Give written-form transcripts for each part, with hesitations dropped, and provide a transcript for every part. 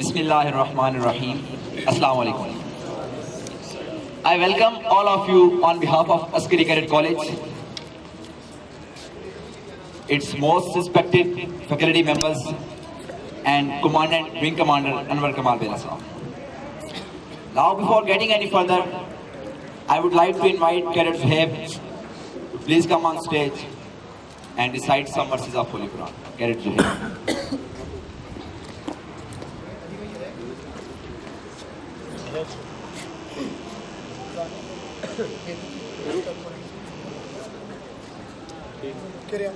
Bismillahir Rahmanir Rahim. Assalamu alaikum. I welcome all of you on behalf of Askari Cadet College, its most respected faculty members and Commandant Wing Commander Anwar Kamal Bela Saab. Now, before getting any further, I would like to invite Cadet Zuhaib to please come on stage and recite some verses of Holy Quran. Cadet Zuhaib.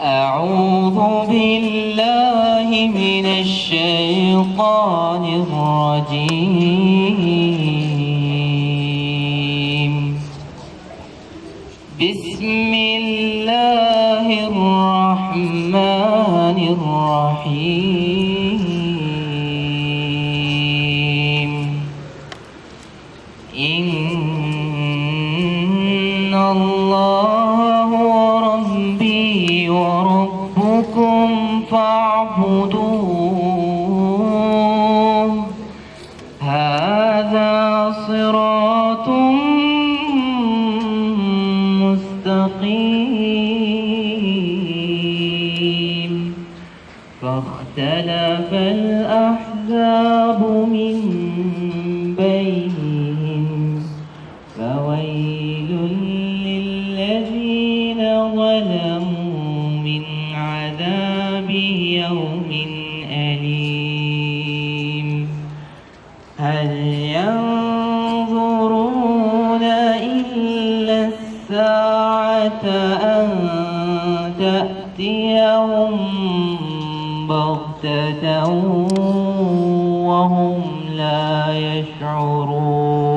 أعوذ بالله من الشيطان الرجيم. بسم الله الرحمن الرحيم. إن الله هو ربي وربكم فاعبدوه هذا صراط مستقيم. فاختلف الأحزاب من بينهم فويل للذين ظلموا من عذاب يوم أليم. هل ينظرون إلا الساعة أن تأتيهم بغتة وهم لا يشعرون.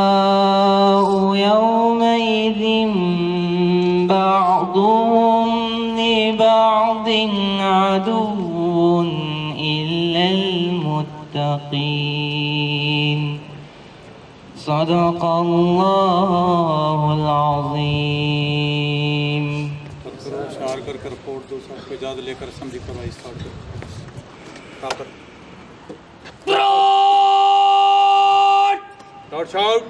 الأخلاء يومئذ بعضهم لبعض عدو إلا المتقين. صدق الله العظيم. اشعار کر کر پھوڑ دو سب کو اجازت لے کر سمجھی کروائی اسٹارٹ کرو. Shout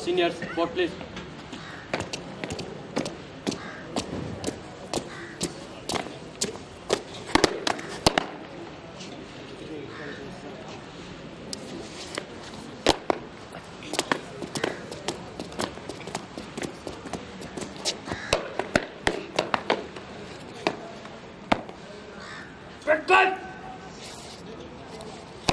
seniors, spot please.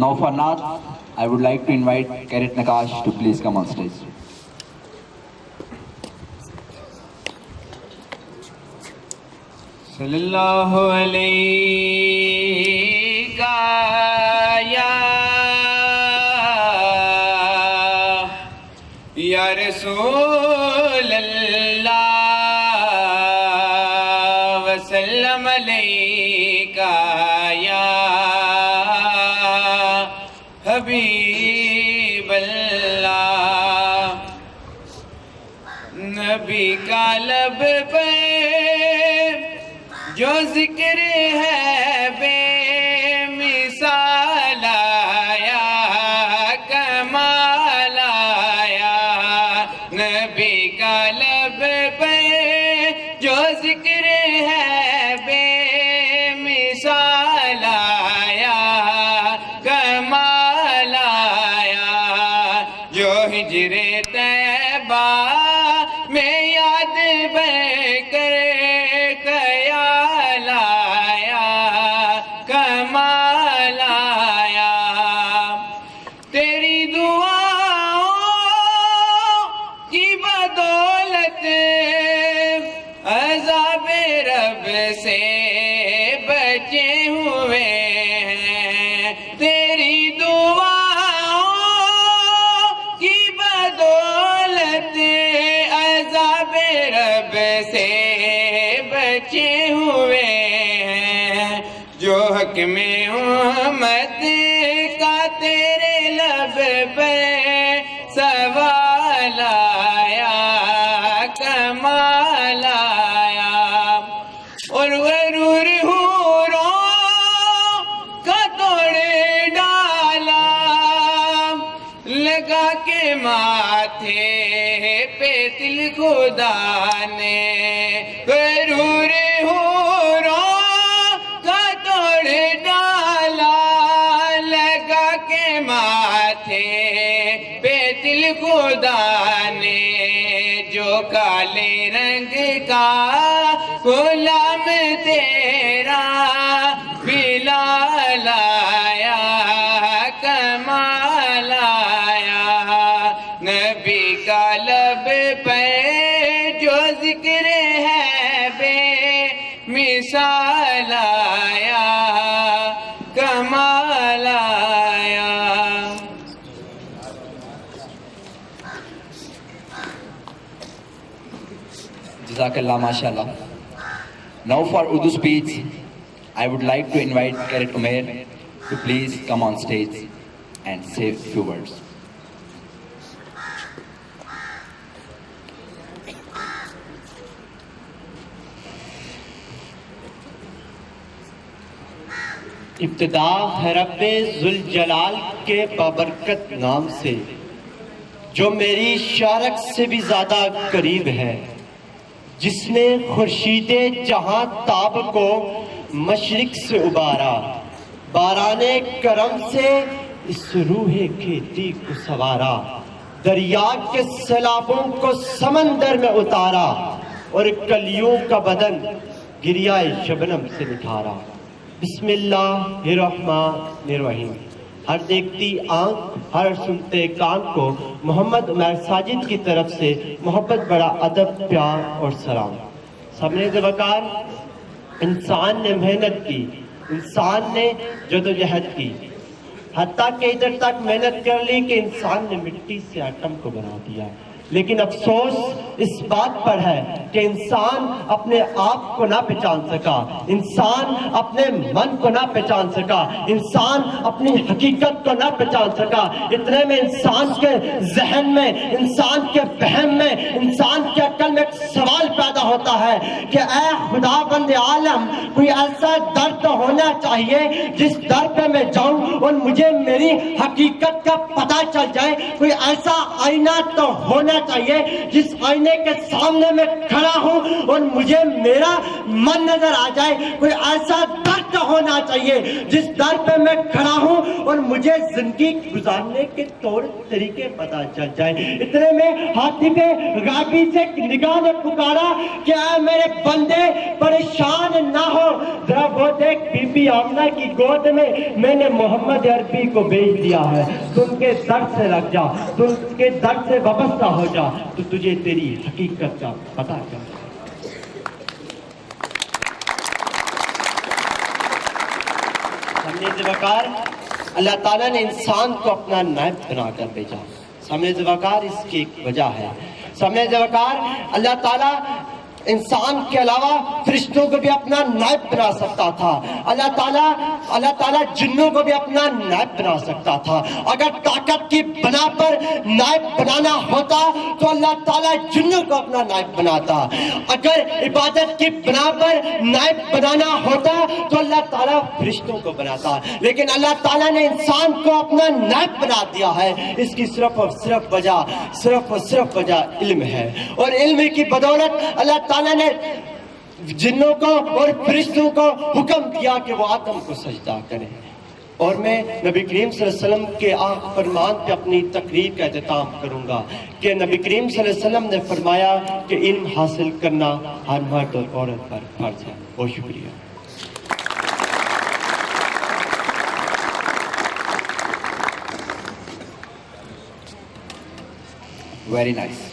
Now for Nath, I would like to invite Cadet Nakash to please come on stage. Sallallahu alayka ya Rasul Allah wa sallam alayka ya حبیب اللہ. نبی کا لب پہ جو ذکر ہے بے مثال دعاؤں کی بدولت عذاب رب سے بچے ہوئے ہیں، جو حکم امت کا تیرے لب پر سوال آیا، کمال آیا، اور غرور حوروں کا توڑ ڈالا، لگا کے ماتھے پہ تل خدا نے، غرور حوروں کا توڑ ڈالا، لگا کے ماتھے پہ تل خدا نے، جو کالے رنگ کا غلام تیرا بلال آیا، کمال آیا، نبی کا لب پہ جو ذکر ہے بے مثال آیا، کمال آیا۔ Jazakallah, mashallah. Now for Urdu speech, I would like to invite Cadet Umair to please come on stage and say a few words. ابتدا ہے رب ذوالجلال کے بابرکت نام سے، جو میری شارک سے بھی زیادہ قریب ہے، جس نے خورشید جہاں تاب کو مشرق سے ابارا، باران کرم سے اس روح کھیتی کو سوارا، دریا کے سیلابوں کو سمندر میں اتارا، اور کلیوں کا بدن گریائے شبنم سے نکھارا۔ بسم اللہ الرحمن الرحیم۔ ہر دیکھتی آنکھ، ہر سنتے کان کو محمد عمیر ساجد کی طرف سے محبت، بڑا ادب، پیار اور سلام۔ سامنے وقار، انسان نے محنت کی، انسان نے جدوجہد کی، حتیٰ کہ ادھر تک محنت کر لی کہ انسان نے مٹی سے ایٹم کو بنا دیا، لیکن افسوس اس بات پر ہے کہ انسان اپنے آپ کو نہ پہچان سکا، انسان اپنے من کو نہ پہچان سکا، انسان اپنی حقیقت کو نہ پہچان سکا۔ اتنے میں انسان کے ذہن میں، انسان کے فہم میں، انسان کے عقل میں ایک سوال پیدا ہوتا ہے کہ اے خدا بند عالم، کوئی ایسا در تو ہونا چاہیے جس در پہ میں جاؤں اور مجھے میری حقیقت کا پتہ چل جائے، کوئی ایسا آئینہ تو ہونا چاہیے جس آئینے کے سامنے میں کھڑا ہوں اور مجھے میرا من نظر آ جائے، کوئی ایسا در تو ہونا چاہیے جس در پہ میں کھڑا ہوں اور مجھے زندگی گزارنے کے طور طریقے پتہ چل جائے۔ اتنے میں ہاتھی پہ غابی سے نگاہ نے پکارا کہ اے میرے بندے پریشان نہ ہو، ذرا وہ دیکھ بی بی آمنہ کی گود میں نے محمد عربی کو بھیج دیا ہے، تم کے در سے لگ جا، تم کے در سے وابستہ ہو جا تو تجھے تیری حقیقت کا پتہ چل جائے۔ سامنے وقار، اللہ تعالیٰ نے انسان کو اپنا نائب بنا کر بھیجا۔ سامنے وقار اس کی ایک وجہ ہے۔ سامنے وقار، اللہ تعالیٰ انسان کے علاوہ فرشتوں کو بھی اپنا نائب بنا سکتا تھا، اللہ تعالیٰ جنوں کو بھی اپنا نائب بنا سکتا تھا۔ اگر طاقت کی بنا پر نائب بنانا ہوتا تو اللہ تعالیٰ جنوں کو اپنا نائب بناتا، اگر عبادت کی بنا پر نائب بنانا ہوتا تو اللہ تعالیٰ فرشتوں کو بناتا، لیکن اللہ تعالیٰ نے انسان کو اپنا نائب بنا دیا ہے۔ اس کی صرف اور صرف وجہ علم ہے، اور علم کی بدولت اللہ تعالیٰ نے جنوں کو اور فرشتوں کو حکم دیا کہ وہ آدم کو سجدہ کریں۔ اور میں نبی کریم صلی اللہ علیہ وسلم کے فرمان پہ اپنی تقریر کا اختتام کروں گا کہ نبی کریم صلی اللہ علیہ وسلم نے فرمایا کہ علم حاصل کرنا ہر مرد اور عورت پر فرض ہے۔ بہت شکریہ۔ Very nice.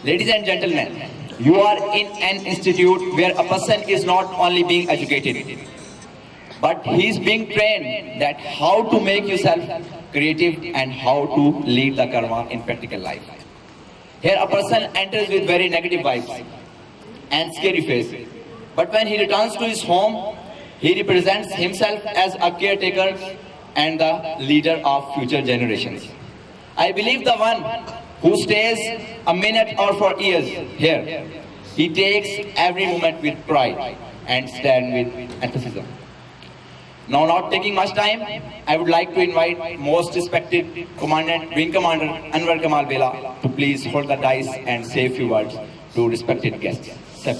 Ladies and gentlemen, you are in an institute where a person is not only being educated, but he's being trained that how to make yourself creative and how to lead the karma in practical life. Here a person enters with very negative vibes and scary face, but when he returns to his home, he represents himself as a caretaker and the leader of future generations. I believe the one who stays a minute or for years here, he takes every moment with pride and stand with enthusiasm. Now, not taking much time, I would like to invite most respected Commandant, Wing Commander Anwar Kamal Bela to please hold the dice and say a few words to respected guests. Sir.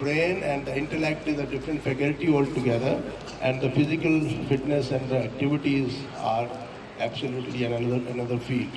brain and the intellect is a different faculty altogether, and the physical fitness and the activities are absolutely another field.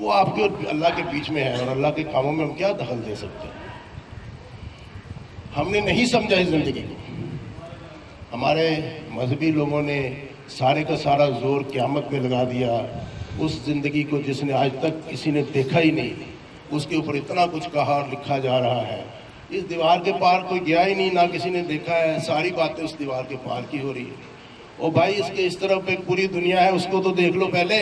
وہ آپ کے اور اللہ کے بیچ میں ہے، اور اللہ کے کاموں میں ہم کیا دخل دے سکتے ہیں؟ ہم نے نہیں سمجھا اس زندگی کو. ہمارے مذہبی لوگوں نے سارے کا سارا زور قیامت میں لگا دیا. اس زندگی کو جس نے آج تک کسی نے دیکھا ہی نہیں، اس کے اوپر اتنا کچھ کہا اور لکھا جا رہا ہے. اس دیوار کے پار کوئی گیا ہی نہیں، نہ کسی نے دیکھا ہے. ساری باتیں اس دیوار کے پار کی ہو رہی ہے. اور بھائی اس کے اس طرف ایک پوری دنیا ہے، اس کو تو دیکھ لو پہلے.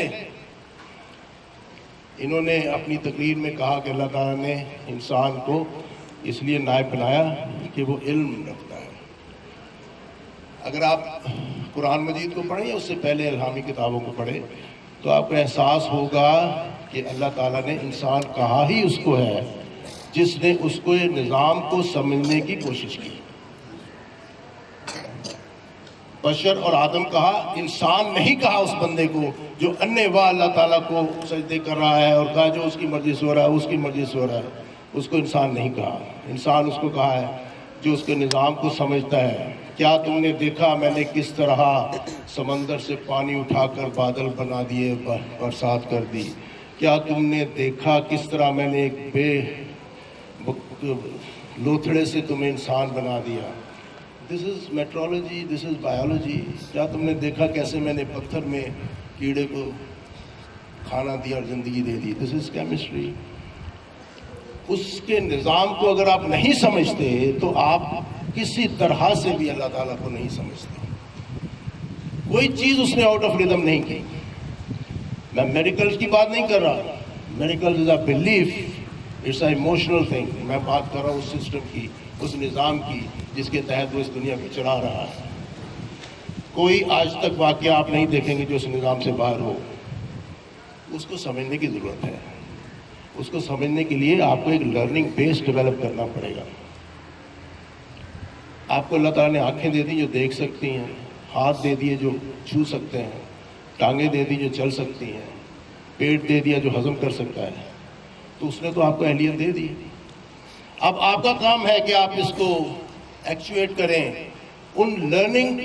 انہوں نے اپنی تقریر میں کہا کہ اللہ تعالیٰ نے انسان کو اس لیے نائب بنایا کہ وہ علم رکھتا ہے. اگر آپ قرآن مجید کو پڑھیں یا اس سے پہلے الہامی کتابوں کو پڑھیں تو آپ کو احساس ہوگا کہ اللہ تعالیٰ نے انسان کہا ہی اس کو ہے جس نے اس کو یہ نظام کو سمجھنے کی کوشش کی. بشر اور آدم کہا، انسان نہیں کہا اس بندے کو جو انے واہ اللہ تعالیٰ کو سجدے کر رہا ہے اور کہا جو اس کی مرضی سے ہو رہا ہے اس کی مرضی سے ہو رہا ہے. اس کو انسان نہیں کہا. انسان اس کو کہا ہے جو اس کے نظام کو سمجھتا ہے. کیا تم نے دیکھا میں نے کس طرح سمندر سے پانی اٹھا کر بادل بنا دیے، برسات کر دی؟ کیا تم نے دیکھا کس طرح میں نے ایک بے لوتھڑے سے تمہیں انسان بنا دیا؟ دس از میٹرولوجی، دس از بایولوجی. کیا تم نے دیکھا کیسے میں نے پتھر میں کیڑے کو کھانا دیا اور زندگی دے دی؟ دس از کیمسٹری. اس کے نظام کو اگر آپ نہیں سمجھتے تو آپ کسی طرح سے بھی اللہ تعالیٰ کو نہیں سمجھتے. کوئی چیز اس نے آؤٹ آف ریدم نہیں کی. میں میریکلز کی بات نہیں کر رہا. Miracles is a belief, it's a emotional thing. میں بات کر رہا ہوں اس سسٹم کی، اس نظام کی جس کے تحت وہ اس دنیا کو چلا رہا ہے. کوئی آج تک واقعہ آپ نہیں دیکھیں گے جو اس نظام سے باہر ہو. اس کو سمجھنے کی ضرورت ہے. اس کو سمجھنے کے لیے آپ کو ایک لرننگ بیس ڈیولپ کرنا پڑے گا. آپ کو اللہ تعالیٰ نے آنکھیں دے دی جو دیکھ سکتی ہیں، ہاتھ دے دیے جو چھو سکتے ہیں، ٹانگیں دے دی جو چل سکتی ہیں، پیٹ دے دیا جو ہضم کر سکتا ہے. تو اس نے تو آپ کو اہلیت دے دی. اب آپ کا کام ہے کہ آپ اس کو ایکچویٹ کریں ان لرننگ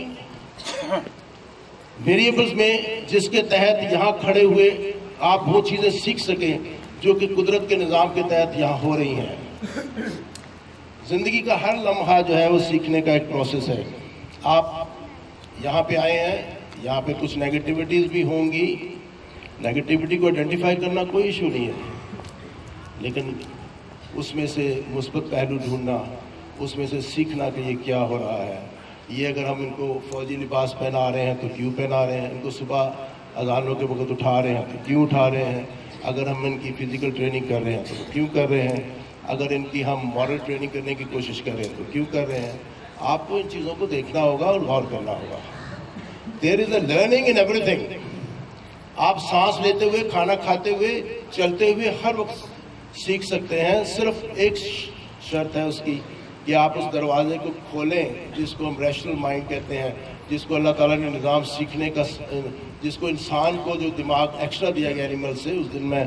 ویریبلز میں جس کے تحت یہاں کھڑے ہوئے آپ وہ چیزیں سیکھ سکیں جو کہ قدرت کے نظام کے تحت یہاں ہو رہی ہیں. زندگی کا ہر لمحہ جو ہے وہ سیکھنے کا ایک پروسیس ہے. آپ یہاں پہ آئے ہیں، یہاں پہ کچھ نیگیٹیوٹیز بھی ہوں گی. نیگیٹیوٹی کو آئیڈینٹیفائی کرنا کوئی ایشو نہیں ہے، لیکن اس میں سے مثبت پہلو ڈھونڈنا، اس میں سے سیکھنا کہ یہ کیا ہو رہا ہے. یہ اگر ہم ان کو فوجی لباس پہنا رہے ہیں تو کیوں پہنا رہے ہیں؟ ان کو صبح اذانوں کے وقت اٹھا رہے ہیں تو کیوں اٹھا رہے ہیں؟ اگر ہم ان کی فزیکل ٹریننگ کر رہے ہیں تو کیوں کر رہے ہیں؟ اگر ان کی ہم مورل ٹریننگ کرنے کی کوشش کر رہے ہیں تو کیوں کر رہے ہیں؟ آپ کو ان چیزوں کو دیکھنا ہوگا اور غور کرنا ہوگا. There is a learning in ایوری تھنگ. آپ سانس لیتے ہوئے، کھانا کھاتے ہوئے، چلتے ہوئے ہر وقت سیکھ سکتے ہیں. صرف ایک شرط ہے اس کی کہ آپ اس دروازے کو کھولیں جس کو ہم ریشنل مائنڈ کہتے ہیں، جس کو اللہ تعالیٰ نے نظام سیکھنے کا، جس کو انسان کو جو دماغ ایکسٹرا دیا گیا اینیمل سے. اس دن میں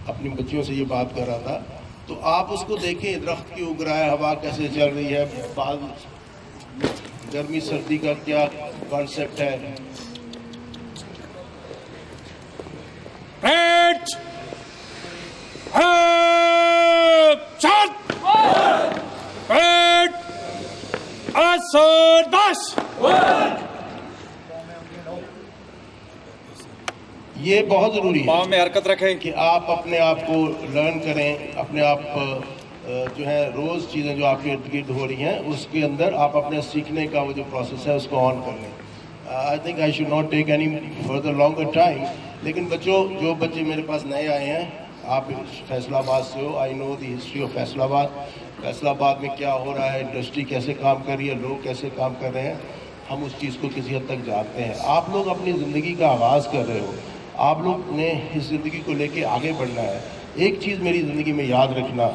اپنی بچیوں سے یہ بات کر رہا تھا. تو آپ اس کو دیکھیں، درخت کی اگ رہا ہے، ہوا کیسے چل رہی ہے، بعد گرمی سردی کا کیا کانسیپٹ ہے. یہ بہت ضروری ہے میں حرکت رکھیں کہ آپ اپنے آپ کو لرن کریں. اپنے آپ جو ہے روز چیزیں جو آپ کے ارد گرد ہو رہی ہیں اس کے اندر آپ اپنے سیکھنے کا وہ جو پروسیس ہے اس کو آن کر لیں. I think I should not take any further longer time. لیکن بچوں، جو بچے میرے پاس نئے آئے ہیں، آپ فیصل آباد سے ہو. آئی نو دی ہسٹری آف فیصل آباد. فیصل آباد میں کیا ہو رہا ہے، انڈسٹری کیسے کام کر رہی ہے، لوگ کیسے کام کر رہے ہیں، ہم اس چیز کو کسی حد تک جانتے ہیں. آپ لوگ اپنی زندگی کا آغاز کر رہے ہو. آپ لوگ نے اس زندگی کو لے کے آگے بڑھنا ہے. ایک چیز میری زندگی میں یاد رکھنا،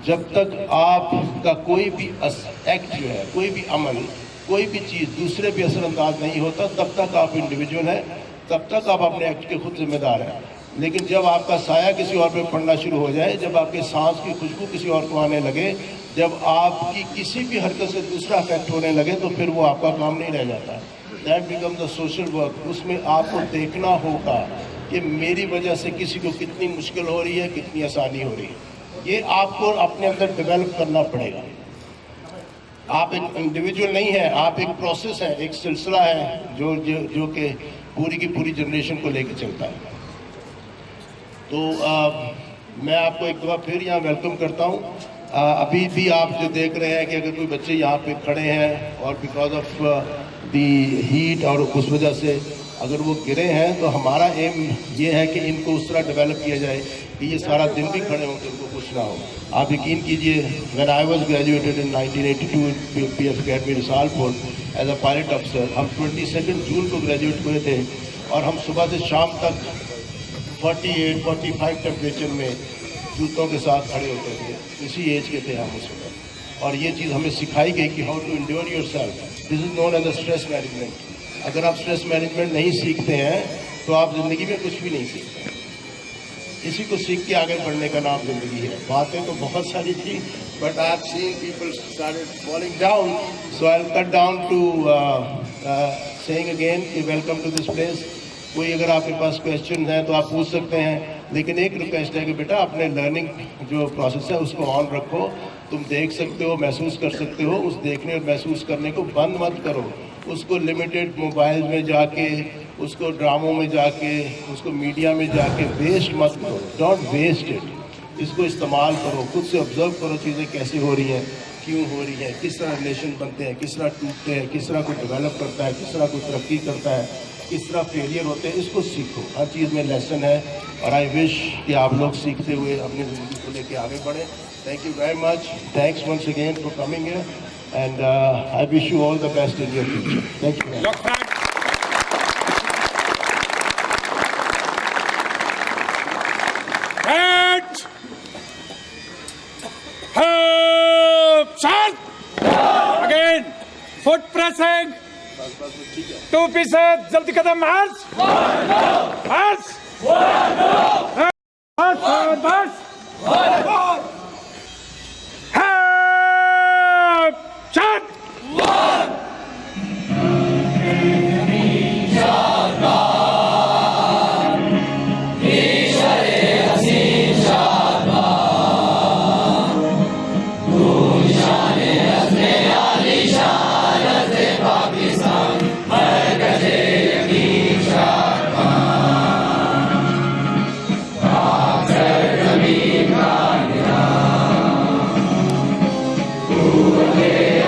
جب تک آپ کا کوئی بھی ایکٹ جو ہے، کوئی بھی عمل، کوئی بھی چیز دوسرے پہ اثر انداز نہیں ہوتا، تب تک آپ انڈیویجول ہیں، تب تک آپ اپنے ایکٹ کے خود ذمہ دار ہیں. لیکن جب آپ کا سایہ کسی اور پہ پڑنا شروع ہو جائے، جب آپ کے سانس کی خوشبو کسی اور کو آنے لگے، جب آپ کی کسی بھی حرکت سے دوسرا افیکٹ ہونے لگے، تو پھر وہ آپ کا کام نہیں رہ جاتا. That become the social work. اس میں آپ کو دیکھنا ہوگا کہ میری وجہ سے کسی کو کتنی مشکل ہو رہی ہے، کتنی آسانی ہو رہی ہے. یہ آپ کو اپنے اندر ڈیولپ کرنا پڑے گا. آپ ایک انڈیویجول نہیں ہیں، آپ ایک پروسیس ہے، ایک سلسلہ ہے جو کہ پوری کی پوری جنریشن کو لے کے چلتا ہے. تو میں آپ کو ایک دفعہ پھر یہاں ویلکم کرتا ہوں. ابھی بھی آپ جو دیکھ رہے ہیں کہ اگر کوئی بچے یہاں پہ کھڑے ہیں اور بیکاز آف دی ہیٹ اور اس وجہ سے اگر وہ گرے ہیں، تو ہمارا ایم یہ ہے کہ ان کو اس طرح ڈیولپ کیا جائے کہ یہ سارا دن بھی کھڑے ہوں کہ ان کو کچھ نہ ہو. آپ یقین کیجئے، when I was graduated in 1982 in PF Academy Risalpur as a pilot officer، ہم 22 جون کو گریجویٹ ہوئے تھے اور ہم صبح سے شام تک 48-45 ٹیمپریچر میں جوتوں کے ساتھ کھڑے ہوتے تھے. اسی ایج کے تھے ہم اس وقت، اور یہ چیز ہمیں سکھائی گئی کہ how to endure yourself. This is known as a stress management. اگر آپ اسٹریس مینجمنٹ نہیں سیکھتے ہیں تو آپ زندگی میں کچھ بھی نہیں سیکھتے. اسی کو سیکھ کے آگے بڑھنے کا نام زندگی ہے. باتیں تو بہت ساری تھی، but I have seen people started falling down, so I will cut down to seeing again کہ ویلکم ٹو دس پلیس. کوئی اگر آپ کے پاس کویشچن ہیں تو آپ پوچھ سکتے ہیں، لیکن ایک ریکویسٹ ہے کہ بیٹا اپنے لرننگ جو پروسیس ہے اس کو آن رکھو. تم دیکھ سکتے ہو، محسوس کر سکتے ہو، اس دیکھنے اور محسوس کرنے کو بند مت کرو. اس کو لمیٹڈ موبائل میں جا کے، اس کو ڈراموں میں جا کے، اس کو میڈیا میں جا کے ویسٹ مت کرو. Don't waste it. اس کو استعمال کرو، خود سے آبزرو کرو چیزیں کیسے ہو رہی ہیں، کیوں ہو رہی ہیں، کس طرح ریلیشن بنتے ہیں، کس طرح ٹوٹتے ہیں، کس طرح کوئی ڈیولپ کرتا ہے، کس طرح کوئی ترقی کرتا ہے، کس طرح فیلئر ہوتے ہیں. اس کو سیکھو. ہر چیز میں لیسن ہے، اور آئی وش کہ آپ لوگ سیکھتے ہوئے اپنی زندگی کو لے کے آگے بڑھیں. Thank you very much. Thanks once again for coming here. And I wish you all the best in your future. Thank you. Head! Shot! Again. Foot pressing. 2 pieces. Jaldi kadam march. March. March. Shot! Again.